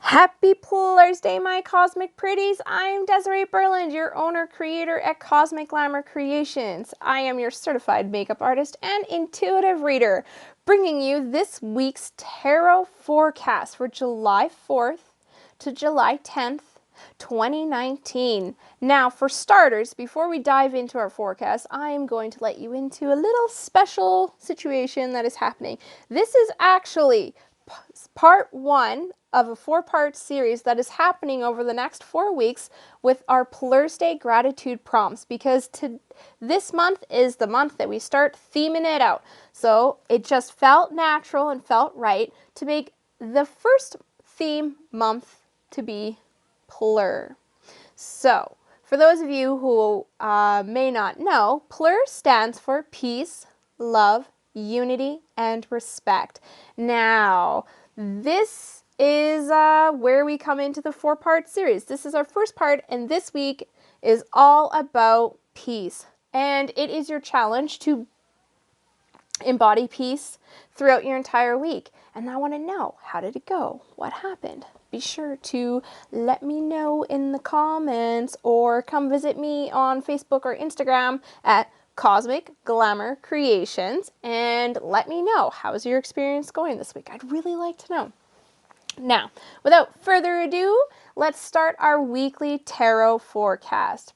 Happy PLURsday, my cosmic pretties. I'm Desiree Berland, your owner creator at Cosmic Glamour Creations. I am your certified makeup artist and intuitive reader, bringing you this week's tarot forecast for July 4th to July 10th, 2019. Now, for starters, before we dive into our forecast, I am going to let you into a little special situation that is happening. This is actually part one of a four-part series that is happening over the next 4 weeks with our PLURsday gratitude prompts, because this month is the month that we start theming it out. So it just felt natural and felt right to make the first theme month to be PLUR. So for those of you who may not know, PLUR stands for peace, love, unity, and respect. Now, this is where we come into the four-part series. This is our first part, and this week is all about peace. And it is your challenge to embody peace throughout your entire week. And I want to know, how did it go? What happened? Be sure to let me know in the comments, or come visit me on Facebook or Instagram at Cosmic Glamour Creations and let me know, how's your experience going this week? I'd really like to know. Now, without further ado, let's start our weekly tarot forecast.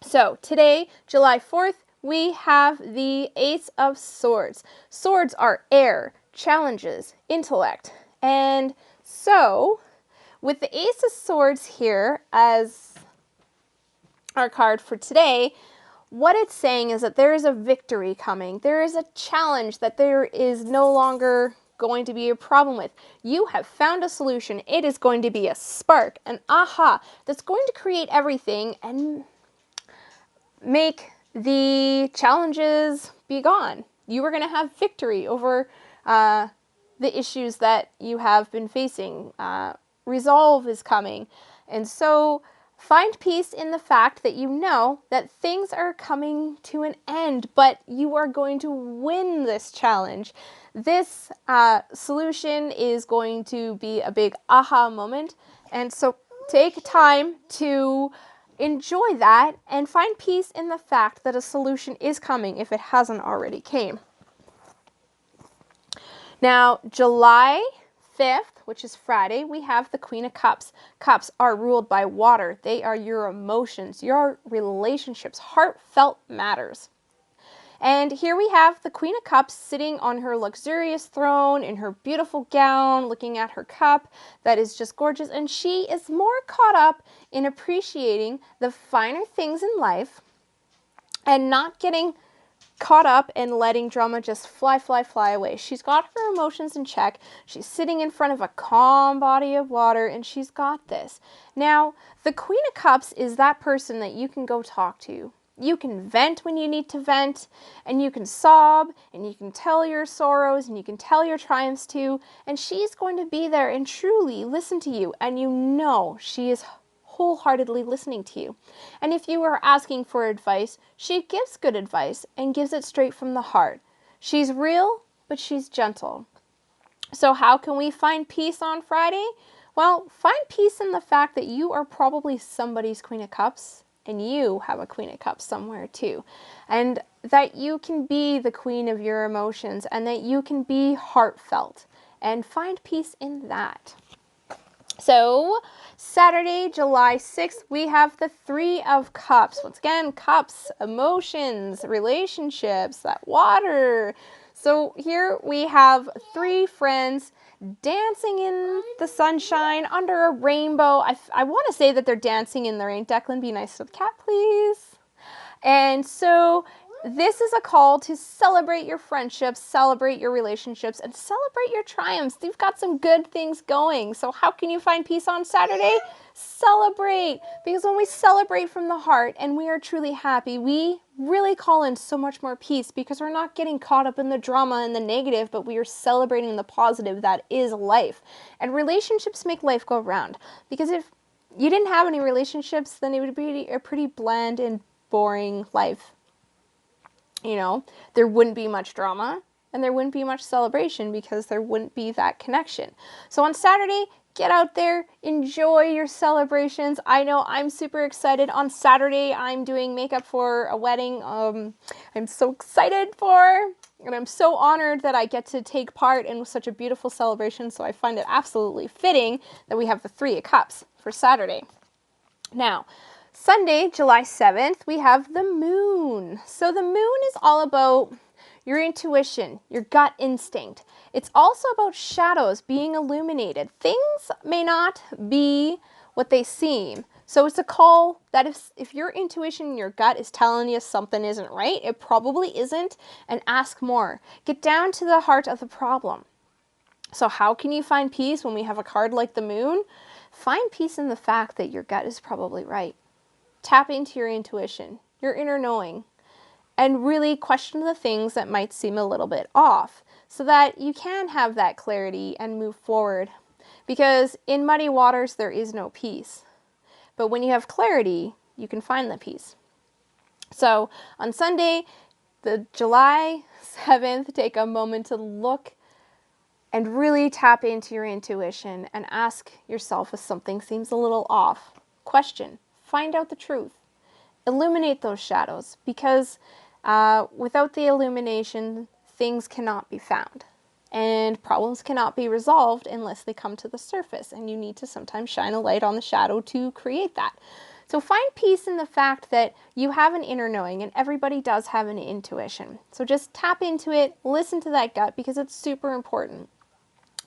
So today, July 4th, we have the Ace of Swords. Swords are air, challenges, intellect. And so, with the Ace of Swords here as our card for today, what it's saying is that there is a victory coming. There is a challenge that there is no longer going to be a problem with. You have found a solution. It is going to be a spark, an aha, that's going to create everything and make the challenges be gone. You are going to have victory over the issues that you have been facing. Resolve is coming. And so find peace in the fact that you know that things are coming to an end, but you are going to win this challenge. This solution is going to be a big aha moment. And so take time to enjoy that and find peace in the fact that a solution is coming if it hasn't already came. Now, July 5th, which is Friday, we have the Queen of Cups. Cups are ruled by water. They are your emotions, your relationships, heartfelt matters. And here we have the Queen of Cups sitting on her luxurious throne in her beautiful gown, looking at her cup that is just gorgeous. And she is more caught up in appreciating the finer things in life and not getting caught up in letting drama just fly away. She's got her emotions in check. She's sitting in front of a calm body of water, and she's got this. Now, the Queen of Cups is that person that you can go talk to. You can vent when you need to vent, and you can sob, and you can tell your sorrows, and you can tell your triumphs too, and she's going to be there and truly listen to you, and you know she is wholeheartedly listening to you. And if you are asking for advice, she gives good advice and gives it straight from the heart. She's real, but she's gentle. So how can we find peace on Friday? Well, find peace in the fact that you are probably somebody's Queen of Cups, and you have a Queen of Cups somewhere too. And that you can be the queen of your emotions, and that you can be heartfelt, and find peace in that. So, Saturday, July 6th, we have the Three of Cups. Once again, cups, emotions, relationships, that water. So here we have three friends dancing in the sunshine under a rainbow. I want to say that they're dancing in the rain. Declan, be nice to the cat, please. And so this is a call to celebrate your friendships, celebrate your relationships, and celebrate your triumphs. You've got some good things going. So how can you find peace on Saturday? Celebrate. Because when we celebrate from the heart and we are truly happy, we really call in so much more peace, because we're not getting caught up in the drama and the negative, but we are celebrating the positive that is life. And relationships make life go round. Because if you didn't have any relationships, then it would be a pretty bland and boring life. You know, there wouldn't be much drama and there wouldn't be much celebration, because there wouldn't be that connection. So on Saturday, get out there, enjoy your celebrations. I know I'm super excited. On Saturday, I'm doing makeup for a wedding I'm so excited for, and I'm so honored that I get to take part in such a beautiful celebration, so I find it absolutely fitting that we have the 3 of Cups for Saturday. Now, Sunday, July 7th, we have the moon. So the moon is all about your intuition, your gut instinct. It's also about shadows being illuminated. Things may not be what they seem. So it's a call that if your intuition, your gut is telling you something isn't right, it probably isn't, and ask more. Get down to the heart of the problem. So how can you find peace when we have a card like the moon? Find peace in the fact that your gut is probably right. Tap into your intuition, your inner knowing, and really question the things that might seem a little bit off so that you can have that clarity and move forward. Because in muddy waters, there is no peace. But when you have clarity, you can find the peace. So on Sunday, the July 7th, take a moment to look and really tap into your intuition and ask yourself if something seems a little off. Question, find out the truth. Illuminate those shadows, because without the illumination, things cannot be found. And problems cannot be resolved unless they come to the surface, and you need to sometimes shine a light on the shadow to create that. So find peace in the fact that you have an inner knowing, and everybody does have an intuition. So just tap into it, listen to that gut, because it's super important.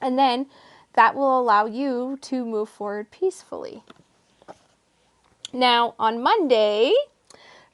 And then that will allow you to move forward peacefully. Now on Monday,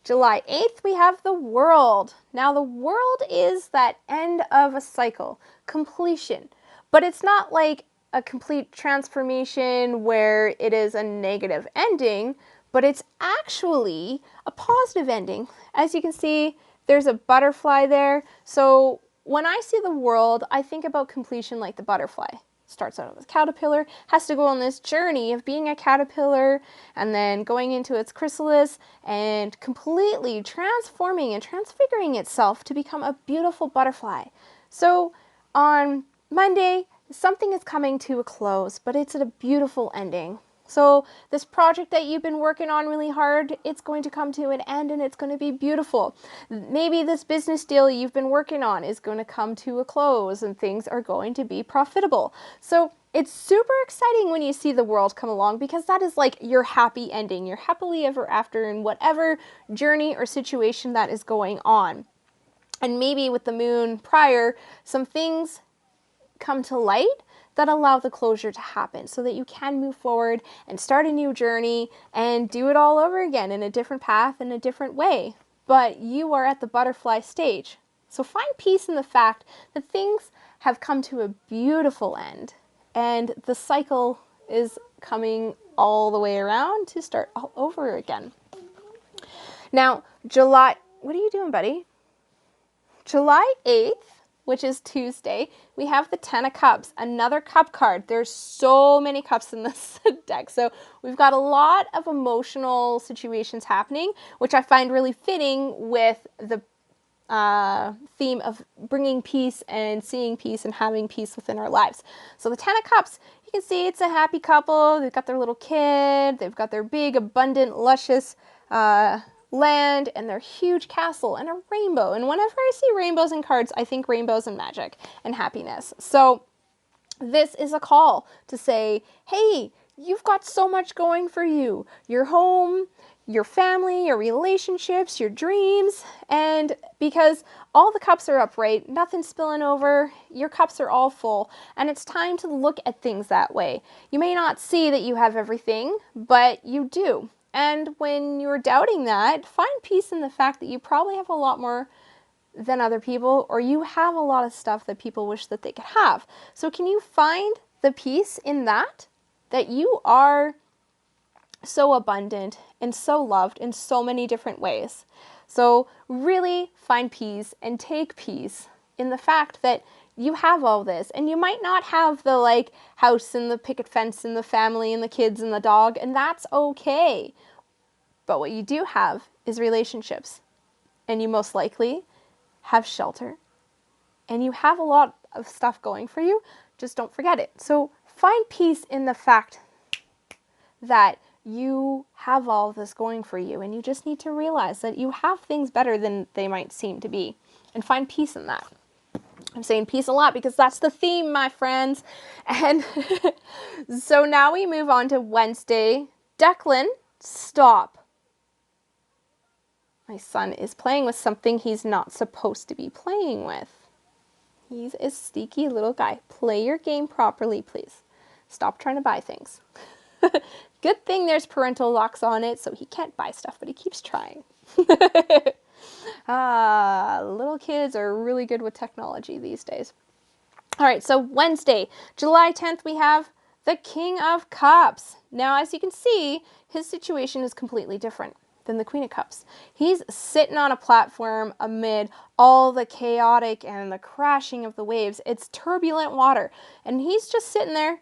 July 8th, we have the world. Now the world is that end of a cycle, completion, but it's not like a complete transformation where it is a negative ending, but it's actually a positive ending. As you can see, there's a butterfly there. So when I see the world, I think about completion like the butterfly. Starts out as a caterpillar, has to go on this journey of being a caterpillar and then going into its chrysalis and completely transforming and transfiguring itself to become a beautiful butterfly. So on Monday, something is coming to a close, but it's at a beautiful ending. So this project that you've been working on really hard, it's going to come to an end and it's going to be beautiful. Maybe this business deal you've been working on is going to come to a close and things are going to be profitable. So it's super exciting when you see the world come along, because that is like your happy ending, your happily ever after in whatever journey or situation that is going on. And maybe with the moon prior, some things come to light that allow the closure to happen so that you can move forward and start a new journey and do it all over again in a different path, in a different way. But you are at the butterfly stage. So find peace in the fact that things have come to a beautiful end and the cycle is coming all the way around to start all over again. Now, what are you doing, buddy? July 8th, which is Tuesday, we have the 10 of Cups, another cup card. There's so many cups in this deck. So we've got a lot of emotional situations happening, which I find really fitting with the theme of bringing peace and seeing peace and having peace within our lives. So the 10 of Cups, you can see it's a happy couple. They've got their little kid. They've got their big, abundant, luscious land and their huge castle and a rainbow. And whenever I see rainbows in cards, I think rainbows and magic and happiness. So this is a call to say, hey, you've got so much going for you. Your home, your family, your relationships, your dreams. And because all the cups are upright, nothing's spilling over, your cups are all full. And it's time to look at things that way. You may not see that you have everything, but you do. And when you're doubting that, find peace in the fact that you probably have a lot more than other people, or you have a lot of stuff that people wish that they could have. So can you find the peace in that you are so abundant and so loved in so many different ways? So really find peace and take peace in the fact that you have all this, and you might not have the house and the picket fence and the family and the kids and the dog, and that's okay. But what you do have is relationships, and you most likely have shelter, and you have a lot of stuff going for you. Just don't forget it. So find peace in the fact that you have all of this going for you, and you just need to realize that you have things better than they might seem to be, and find peace in that. I'm saying peace a lot because that's the theme, my friends. And so now we move on to Wednesday. Declan, stop. My son is playing with something he's not supposed to be playing with. He's a sneaky little guy. Play your game properly, please. Stop trying to buy things. Good thing there's parental locks on it, so he can't buy stuff, but he keeps trying. Little kids are really good with technology these days. All right, so Wednesday, July 10th, we have the King of Cups. Now, as you can see, his situation is completely different than the Queen of Cups. He's sitting on a platform amid all the chaotic and the crashing of the waves. It's turbulent water, and he's just sitting there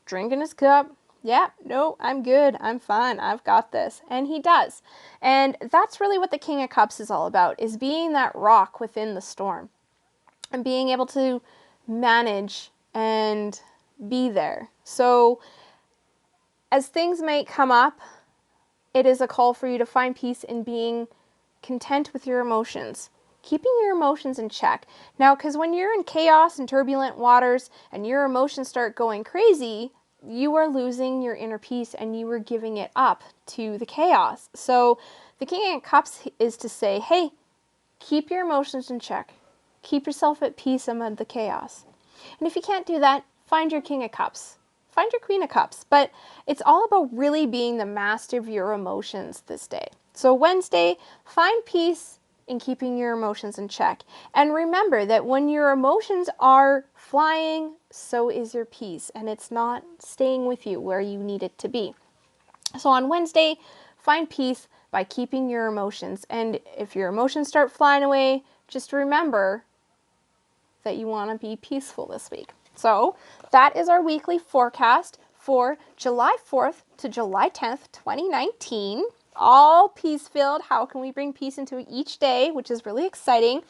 drinking his cup. Yeah, no, I'm good. I'm fine. I've got this. And he does. And that's really what the King of Cups is all about, is being that rock within the storm and being able to manage and be there. So as things may come up, it is a call for you to find peace in being content with your emotions, keeping your emotions in check. Now, because when you're in chaos and turbulent waters and your emotions start going crazy, you are losing your inner peace and you are giving it up to the chaos. So the King of Cups is to say, hey, keep your emotions in check. Keep yourself at peace amid the chaos. And if you can't do that, find your King of Cups. Find your Queen of Cups. But it's all about really being the master of your emotions this day. So Wednesday, find peace in keeping your emotions in check. And remember that when your emotions are flying, so is your peace. And it's not staying with you where you need it to be. So on Wednesday, find peace by keeping your emotions. And if your emotions start flying away, just remember that you want to be peaceful this week. So that is our weekly forecast for July 4th to July 10th, 2019. All peace-filled. How can we bring peace into each day, which is really exciting.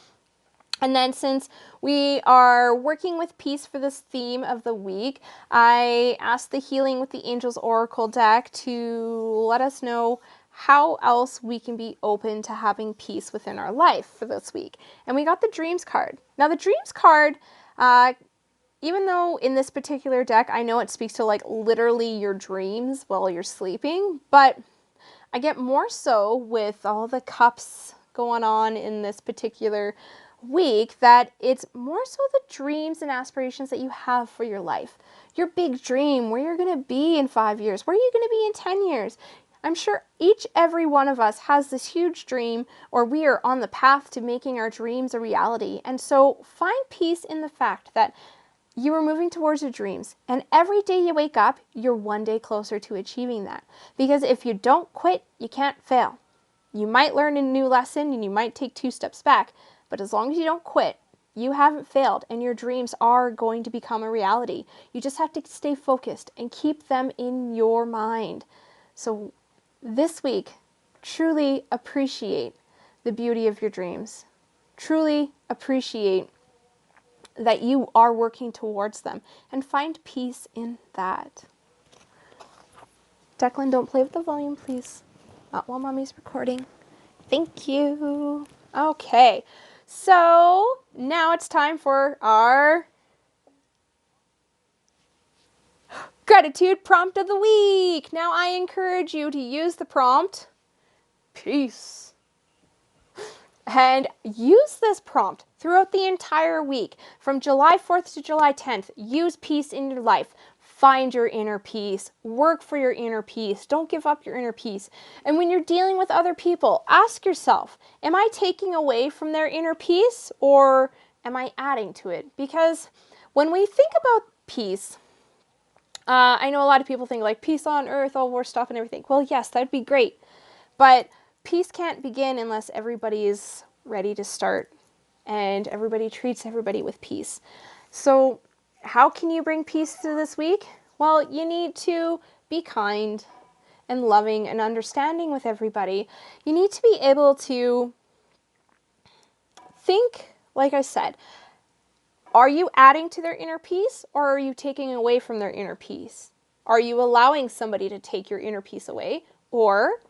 And then since we are working with peace for this theme of the week, I asked the Healing with the Angels Oracle deck to let us know how else we can be open to having peace within our life for this week. And we got the Dreams card. Now the Dreams card, even though in this particular deck, I know it speaks to like literally your dreams while you're sleeping, but I get more so with all the cups going on in this particular week that it's more so the dreams and aspirations that you have for your life. Your big dream, where you're going to be in 5 years, where are you going to be in 10 years? I'm sure every one of us has this huge dream, or we are on the path to making our dreams a reality. And so find peace in the fact that you are moving towards your dreams, and every day you wake up, you're one day closer to achieving that. Because if you don't quit, you can't fail. You might learn a new lesson and you might take 2 steps back, but as long as you don't quit, you haven't failed and your dreams are going to become a reality. You just have to stay focused and keep them in your mind. So this week, truly appreciate the beauty of your dreams. Truly appreciate that you are working towards them and find peace in that. Declan, don't play with the volume, please. Not while mommy's recording. Thank you. Okay, so now it's time for our gratitude prompt of the week. Now I encourage you to use the prompt, peace. And use this prompt throughout the entire week. From July 4th to July 10th, use peace in your life. Find your inner peace. Work for your inner peace. Don't give up your inner peace. And when you're dealing with other people, ask yourself, am I taking away from their inner peace or am I adding to it? Because when we think about peace, I know a lot of people think like peace on earth, all war stuff and everything. Well, yes, that'd be great. But peace can't begin unless everybody is ready to start and everybody treats everybody with peace. So how can you bring peace to this week? Well, you need to be kind and loving and understanding with everybody. You need to be able to think, like I said, Are you adding to their inner peace, or are you taking away from their inner peace? Are you allowing somebody to take your inner peace away, or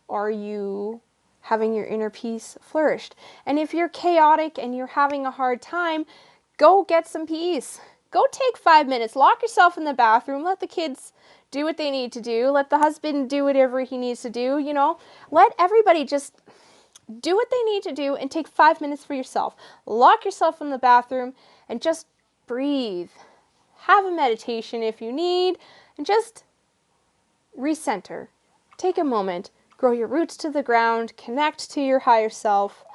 are you having your inner peace flourished? And if you're chaotic and you're having a hard time, go get some peace. Go take 5 minutes, lock yourself in the bathroom, let the kids do what they need to do, let the husband do whatever he needs to do, you know, let everybody just do what they need to do and take 5 minutes for yourself. Lock yourself in the bathroom and just breathe. Have a meditation if you need, and just recenter. Take a moment, grow your roots to the ground, connect to your higher self,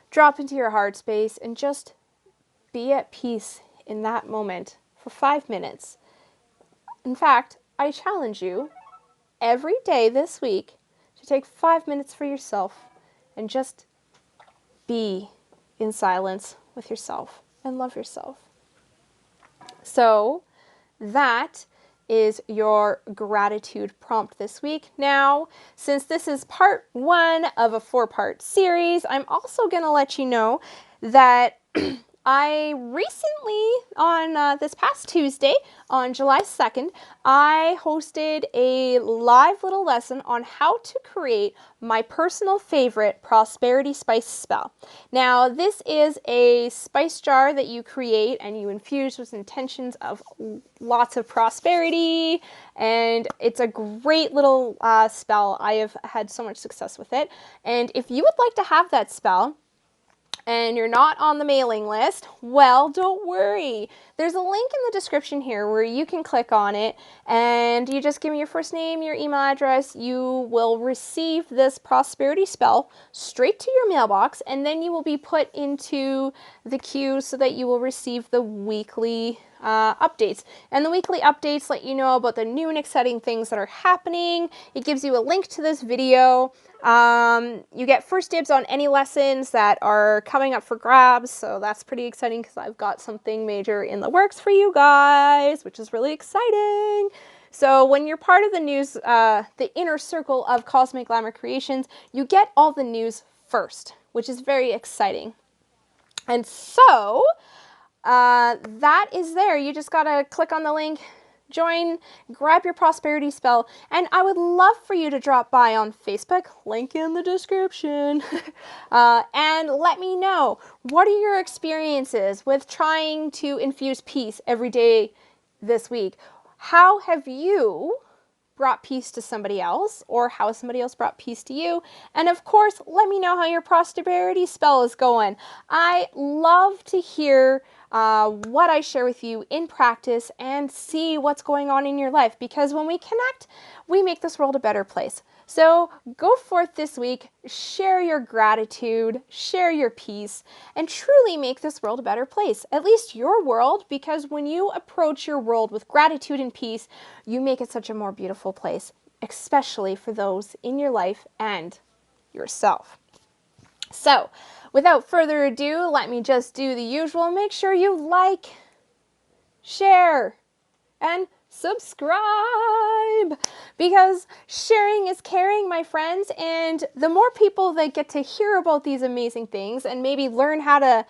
drop into your heart space, and just be at peace in that moment for 5 minutes. In fact, I challenge you every day this week to take 5 minutes for yourself and just be in silence with yourself and love yourself. So that is your gratitude prompt this week. Now, since this is part 1 of a 4-part series, I'm also going to let you know that I recently, on this past Tuesday, on July 2nd, I hosted a live little lesson on how to create my personal favorite prosperity spice spell. Now, this is a spice jar that you create and you infuse with intentions of lots of prosperity, and it's a great little spell. I have had so much success with it, and if you would like to have that spell, and you're not on the mailing list, well, don't worry. There's a link in the description here where you can click on it, and you just give me your first name, your email address. You will receive this prosperity spell straight to your mailbox, and then you will be put into the queue so that you will receive the weekly updates. And the weekly updates let you know about the new and exciting things that are happening. It gives you a link to this video. You get first dibs on any lessons that are coming up for grabs, so that's pretty exciting because I've got something major in the works for you guys, which is really exciting. So when you're part of the news, the inner circle of Cosmic Glamour Creations, you get all the news first, which is very exciting. And so that is there. You just gotta click on the link, join, grab your prosperity spell, and I would love for you to drop by on Facebook, link in the description, and let me know, what are your experiences with trying to infuse peace every day this week? How have you brought peace to somebody else, or how has somebody else brought peace to you? And of course, let me know how your prosperity spell is going. I love to hear what I share with you in practice and see what's going on in your life, because when we connect, we make this world a better place. So go forth this week, share your gratitude, share your peace, and truly make this world a better place. At least your world, because when you approach your world with gratitude and peace, you make it such a more beautiful place, especially for those in your life and yourself. So, without further ado, let me just do the usual. Make sure you like, share, and subscribe, because sharing is caring, my friends, and the more people that get to hear about these amazing things and maybe learn how to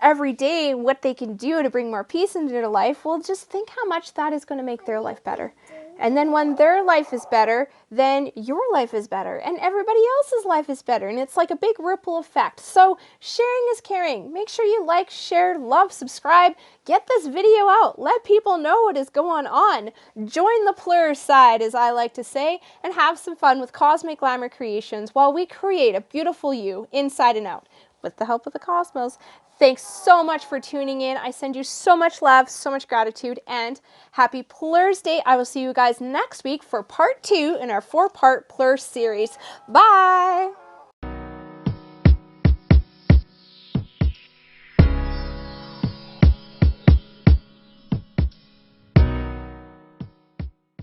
every day what they can do to bring more peace into their life, well, just think how much that is going to make their life better. And then when their life is better, then your life is better and everybody else's life is better. And it's like a big ripple effect. So sharing is caring. Make sure you like, share, love, subscribe. Get this video out. Let people know what is going on. Join the PLUR side, as I like to say, and have some fun with Cosmic Glamour Creations while we create a beautiful you inside and out with the help of the cosmos. Thanks so much for tuning in. I send you so much love, so much gratitude, and happy PLURsday. I will see you guys next week for part 2 in our 4-part PLUR series. Bye!